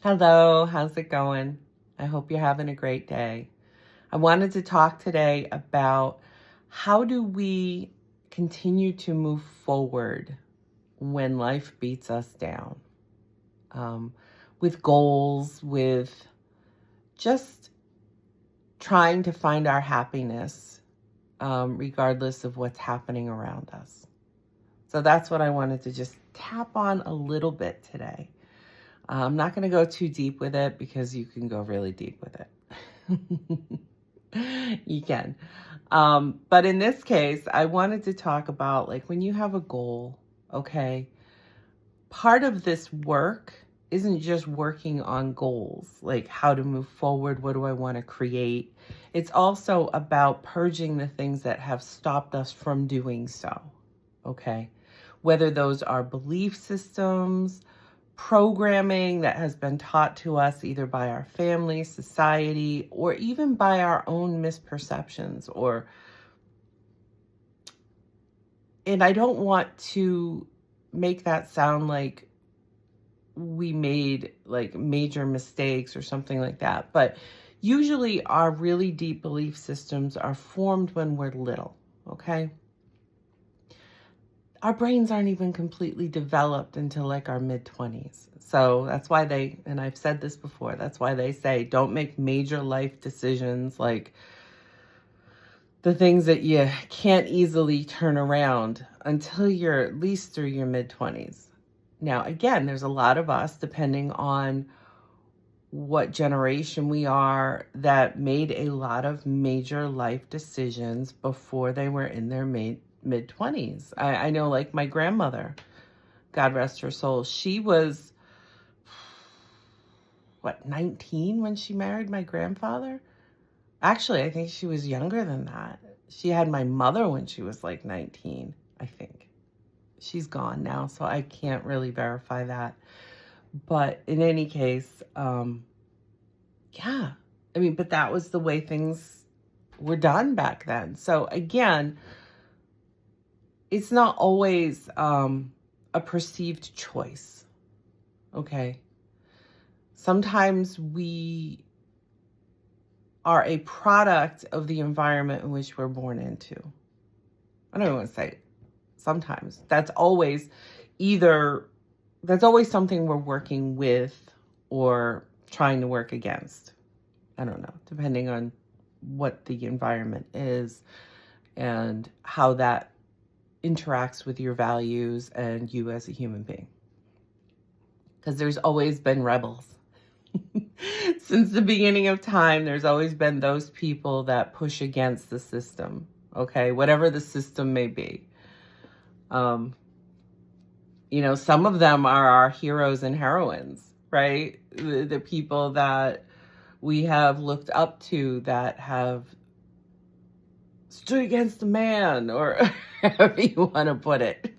Hello, how's it going? I hope you're having a great day. I wanted to talk today about how do we continue to move forward when life beats us down, um, with goals, with just trying to find our happiness, regardless of what's happening around us. So that's what I wanted to just tap on a little bit today. I'm not going to go too deep with it because you can go really deep with it. You can. But in this case, I wanted to talk about like when you have a goal, okay, part of this work isn't just working on goals, like how to move forward, what do I want to create? It's also about purging the things that have stopped us from doing so, okay? Whether those are belief systems, programming that has been taught to us either by our family, society, or even by our own misperceptions and I don't want to make that sound like we made like major mistakes or something like that, but usually our really deep belief systems are formed when we're little, okay? Our brains aren't even completely developed until like our mid-20s. So that's why and I've said this before, that's why they say don't make major life decisions like the things that you can't easily turn around until you're at least through your mid-20s. Now, again, there's a lot of us, depending on what generation we are, that made a lot of major life decisions before they were in their mid-20s. I know like my grandmother, God rest her soul, she was, 19 when she married my grandfather? Actually, I think she was younger than that. She had my mother when she was like 19, I think. She's gone now, so I can't really verify that. But in any case, yeah. I mean, but that was the way things were done back then. So again, it's not always a perceived choice, okay? Sometimes we are a product of the environment in which we're born into. I don't even want to say sometimes. That's always something we're working with or trying to work against. I don't know, depending on what the environment is and how that interacts with your values and you as a human being. Because there's always been rebels. Since the beginning of time, there's always been those people that push against the system, okay? Whatever the system may be. Some of them are our heroes and heroines, right? The people that we have looked up to that have stood against the man, or however you want to put it.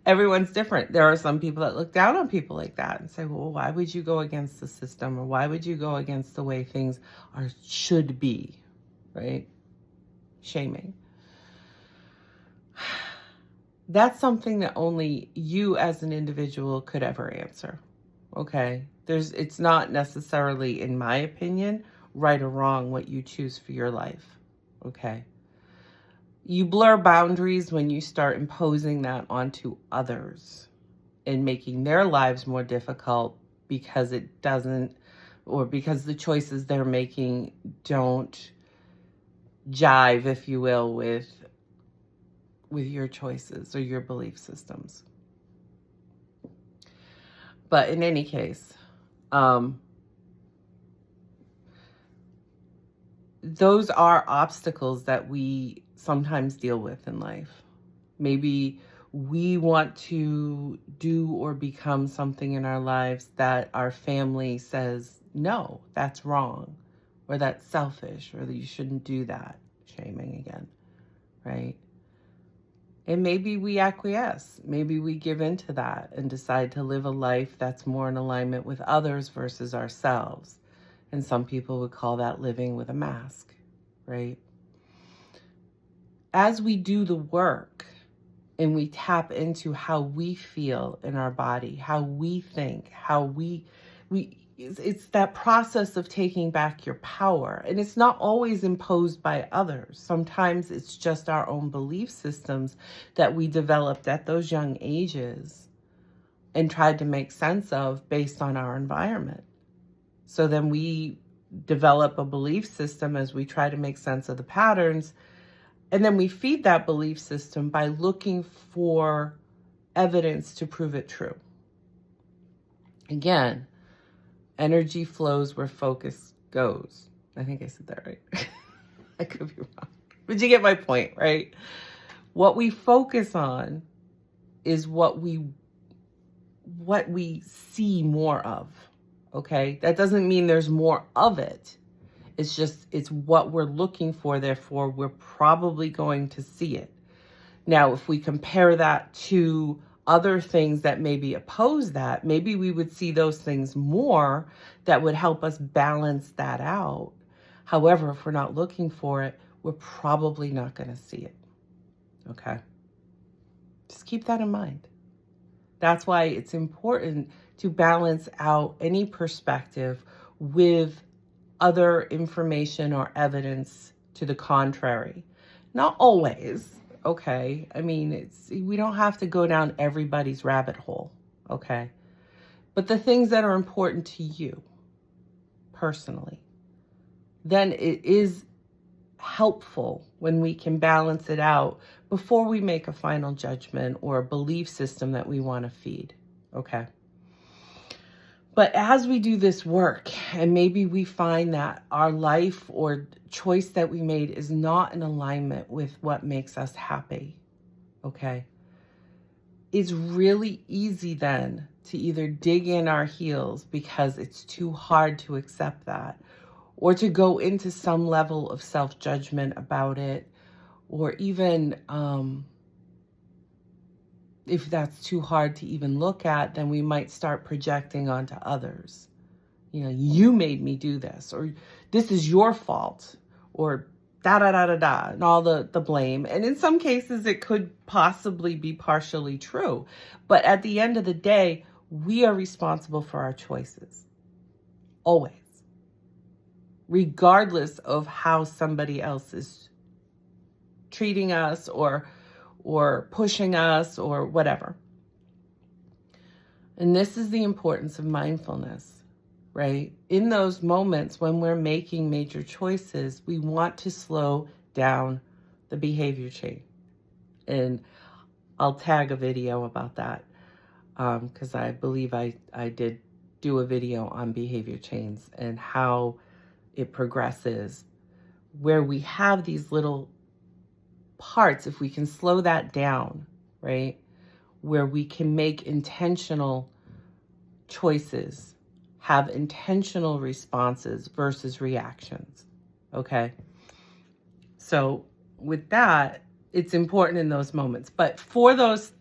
Everyone's different. There are some people that look down on people like that and say, well, why would you go against the system? Or why would you go against the way things should be, right? Shaming. That's something that only you as an individual could ever answer, okay? It's not necessarily, in my opinion, right or wrong what you choose for your life, okay? You blur boundaries when you start imposing that onto others and making their lives more difficult because it doesn't, or because the choices they're making don't jive, if you will, with your choices or your belief systems. But in any case, those are obstacles that we sometimes deal with in life. Maybe we want to do or become something in our lives that our family says, no, that's wrong, or that's selfish, or that you shouldn't do that. Shaming again, right? And maybe we acquiesce. Maybe we give into that and decide to live a life that's more in alignment with others versus ourselves. And some people would call that living with a mask, right? As we do the work and we tap into how we feel in our body, how we think, how we it's that process of taking back your power. And it's not always imposed by others. Sometimes it's just our own belief systems that we developed at those young ages and tried to make sense of based on our environment. So then we develop a belief system as we try to make sense of the patterns. And then we feed that belief system by looking for evidence to prove it true. Again, energy flows where focus goes. I think I said that right. I could be wrong. But you get my point, right? What we focus on is what we see more of. Okay? That doesn't mean there's more of it. It's just, it's what we're looking for. Therefore, we're probably going to see it. Now, if we compare that to other things that maybe oppose that, maybe we would see those things more that would help us balance that out. However, if we're not looking for it, we're probably not going to see it. Okay? Just keep that in mind. That's why it's important to balance out any perspective with other information or evidence to the contrary. Not always, okay? I mean, we don't have to go down everybody's rabbit hole, okay? But the things that are important to you personally, then it is helpful when we can balance it out before we make a final judgment or a belief system that we want to feed, okay? But as we do this work, and maybe we find that our life or choice that we made is not in alignment with what makes us happy, okay? It's really easy then to either dig in our heels because it's too hard to accept that, or to go into some level of self-judgment about it, or even if that's too hard to even look at, then we might start projecting onto others. You know, you made me do this, or this is your fault, or da-da-da-da-da, and all the blame. And in some cases, it could possibly be partially true. But at the end of the day, we are responsible for our choices. Always. Regardless of how somebody else is treating us or pushing us or whatever. And this is the importance of mindfulness, right? In those moments when we're making major choices, we want to slow down the behavior chain. And I'll tag a video about that because I believe I did do a video on behavior chains and how it progresses, where we have these little parts, if we can slow that down, right, where we can make intentional choices, have intentional responses versus reactions, okay? So with that, it's important in those moments. But for those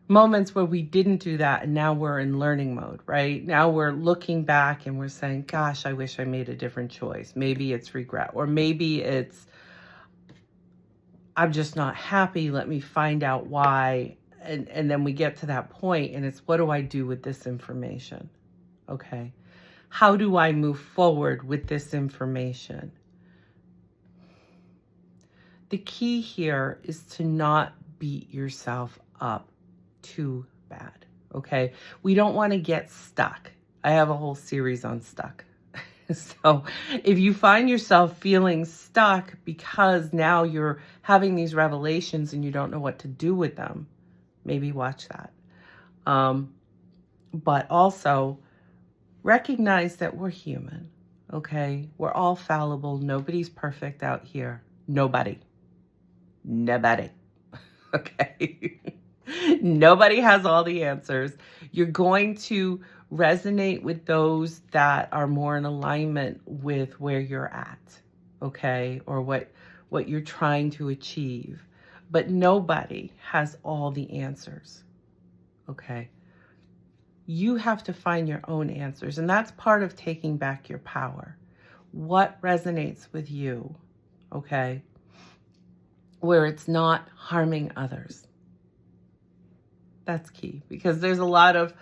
moments where we didn't do that and now we're in learning mode, right? Now we're looking back and we're saying, gosh, I wish I made a different choice. Maybe it's regret, or maybe it's I'm just not happy. Let me find out why. And then we get to that point and it's, what do I do with this information? Okay. How do I move forward with this information? The key here is to not beat yourself up too bad. Okay. We don't want to get stuck. I have a whole series on stuck. So if you find yourself feeling stuck because now you're having these revelations and you don't know what to do with them, maybe watch that. But also recognize that we're human, okay? We're all fallible. Nobody's perfect out here. Nobody. Okay? Nobody has all the answers. You're going to resonate with those that are more in alignment with where you're at, okay? Or what you're trying to achieve. But nobody has all the answers, okay? You have to find your own answers, and that's part of taking back your power. What resonates with you, okay? where it's not harming others. That's key, because there's a lot of,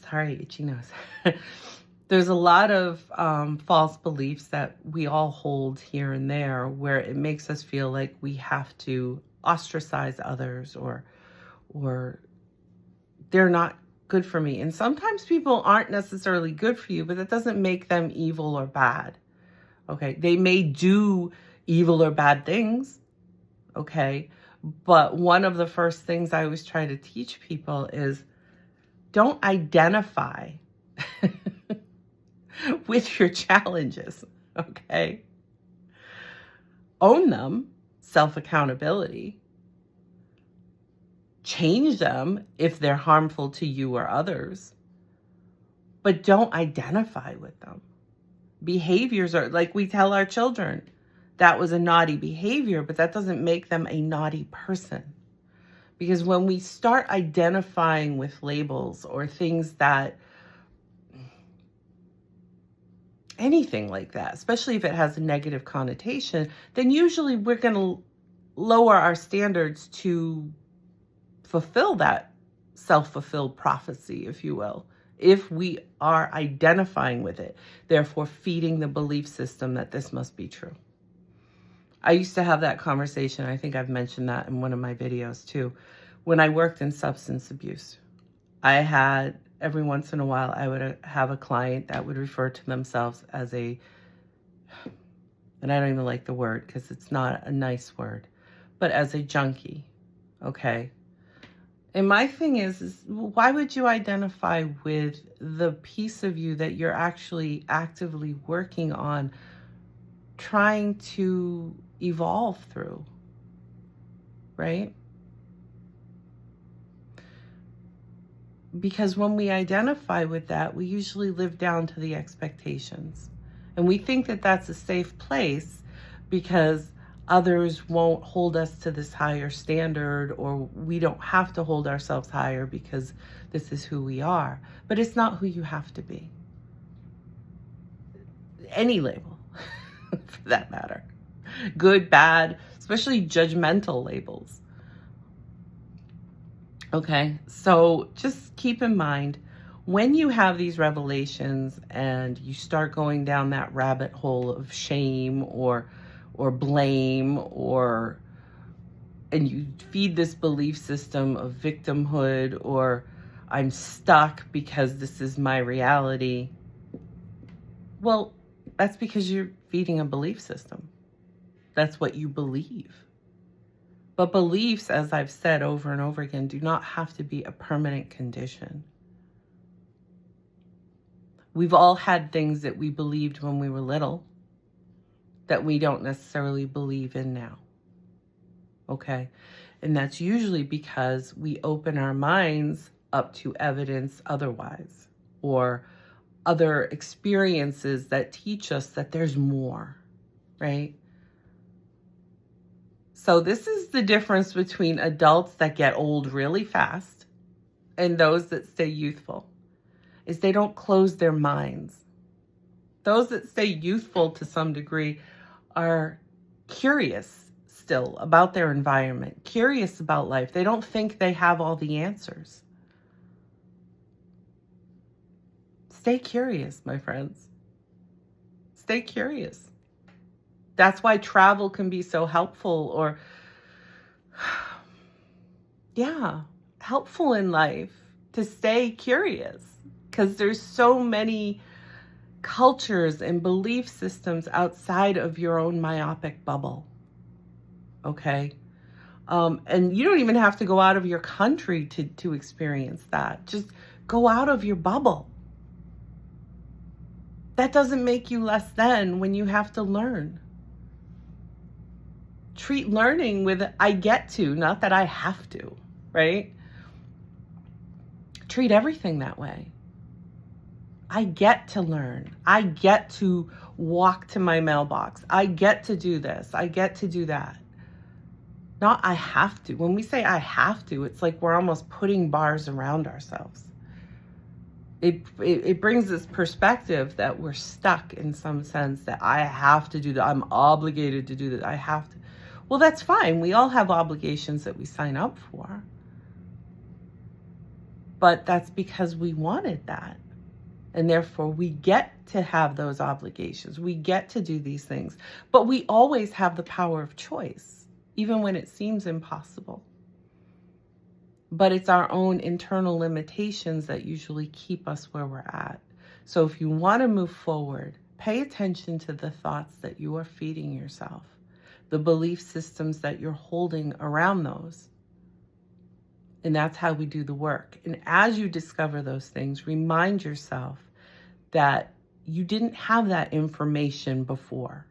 sorry, itchy nose. There's a lot of false beliefs that we all hold here and there, where it makes us feel like we have to ostracize others, or they're not good for me. And sometimes people aren't necessarily good for you, but that doesn't make them evil or bad. Okay, they may do evil or bad things. Okay, but one of the first things I always try to teach people is, don't identify with your challenges. Okay, own them, self-accountability. Change them if they're harmful to you or others, but don't identify with them. Behaviors are, like we tell our children, that was a naughty behavior, but that doesn't make them a naughty person. Because when we start identifying with labels or things that, anything like that, especially if it has a negative connotation, then usually we're going to lower our standards to fulfill that self-fulfilled prophecy, if you will, if we are identifying with it, therefore feeding the belief system that this must be true. I used to have that conversation. I think I've mentioned that in one of my videos too. When I worked in substance abuse, I had, every once in a while, I would have a client that would refer to themselves as a, and I don't even like the word because it's not a nice word, but as a junkie. Okay. And my thing is why would you identify with the piece of you that you're actually actively working on trying to evolve through, right? Because when we identify with that, we usually live down to the expectations. And we think that that's a safe place because others won't hold us to this higher standard, or we don't have to hold ourselves higher because this is who we are. But it's not who you have to be. Any label, for that matter. Good, bad, especially judgmental labels. Okay, so just keep in mind, when you have these revelations and you start going down that rabbit hole of shame or blame, and you feed this belief system of victimhood, or I'm stuck because this is my reality, well, that's because you're feeding a belief system. That's what you believe. But beliefs, as I've said over and over again, do not have to be a permanent condition. We've all had things that we believed when we were little that we don't necessarily believe in now. Okay? And that's usually because we open our minds up to evidence otherwise, or other experiences that teach us that there's more, right? So this is the difference between adults that get old really fast and those that stay youthful, is they don't close their minds. Those that stay youthful to some degree are curious still about their environment, curious about life. They don't think they have all the answers. Stay curious, my friends. Stay curious. That's why travel can be so helpful, or, yeah, helpful in life, to stay curious, because there's so many cultures and belief systems outside of your own myopic bubble. Okay? And you don't even have to go out of your country to experience that. Just go out of your bubble. That doesn't make you less than when you have to learn. Treat learning with I get to, not that I have to, right? Treat everything that way. I get to learn. I get to walk to my mailbox. I get to do this. I get to do that. Not I have to. When we say I have to, it's like we're almost putting bars around ourselves. It brings this perspective that we're stuck in some sense, that I have to do that. I'm obligated to do that. I have to. Well, that's fine. We all have obligations that we sign up for. But that's because we wanted that. And therefore, we get to have those obligations. We get to do these things. But we always have the power of choice, even when it seems impossible. But it's our own internal limitations that usually keep us where we're at. So if you want to move forward, pay attention to the thoughts that you are feeding yourself, the belief systems that you're holding around those. And that's how we do the work. And as you discover those things, remind yourself that you didn't have that information before.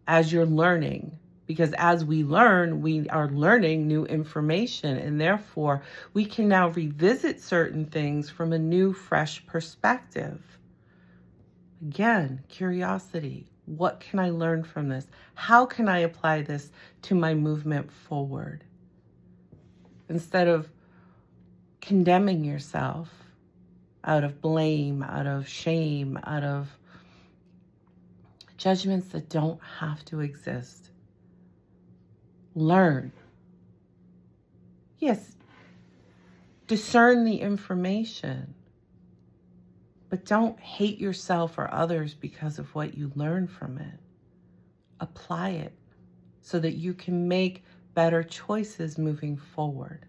As you're learning, because as we learn, we are learning new information, and therefore we can now revisit certain things from a new, fresh perspective. Again, curiosity. What can I learn from this? How can I apply this to my movement forward? Instead of condemning yourself out of blame, out of shame, out of judgments that don't have to exist. Learn. Yes, discern the information, but don't hate yourself or others because of what you learn from it. Apply it so that you can make better choices moving forward.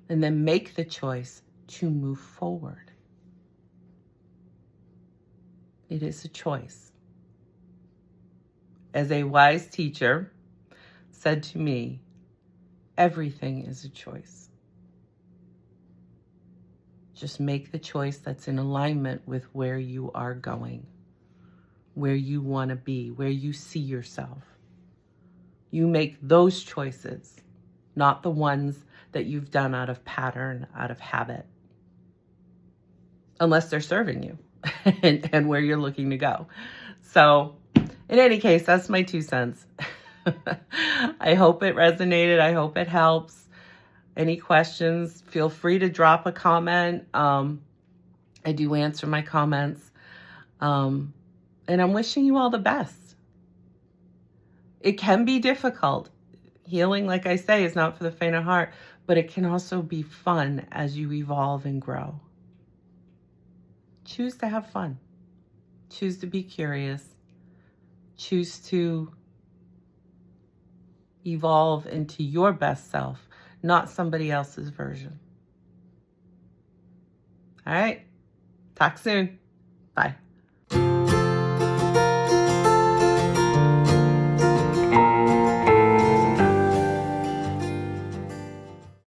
And then make the choice to move forward. It is a choice. As a wise teacher said to me, everything is a choice. Just make the choice that's in alignment with where you are going, where you want to be, where you see yourself. You make those choices, not the ones that you've done out of pattern, out of habit, unless they're serving you and where you're looking to go. So in any case, that's my 2 cents. I hope it resonated. I hope it helps. Any questions, feel free to drop a comment. I do answer my comments. And I'm wishing you all the best. It can be difficult. Healing, like I say, is not for the faint of heart, but it can also be fun as you evolve and grow. Choose to have fun. Choose to be curious. Choose to evolve into your best self, not somebody else's version. All right. Talk soon. Bye.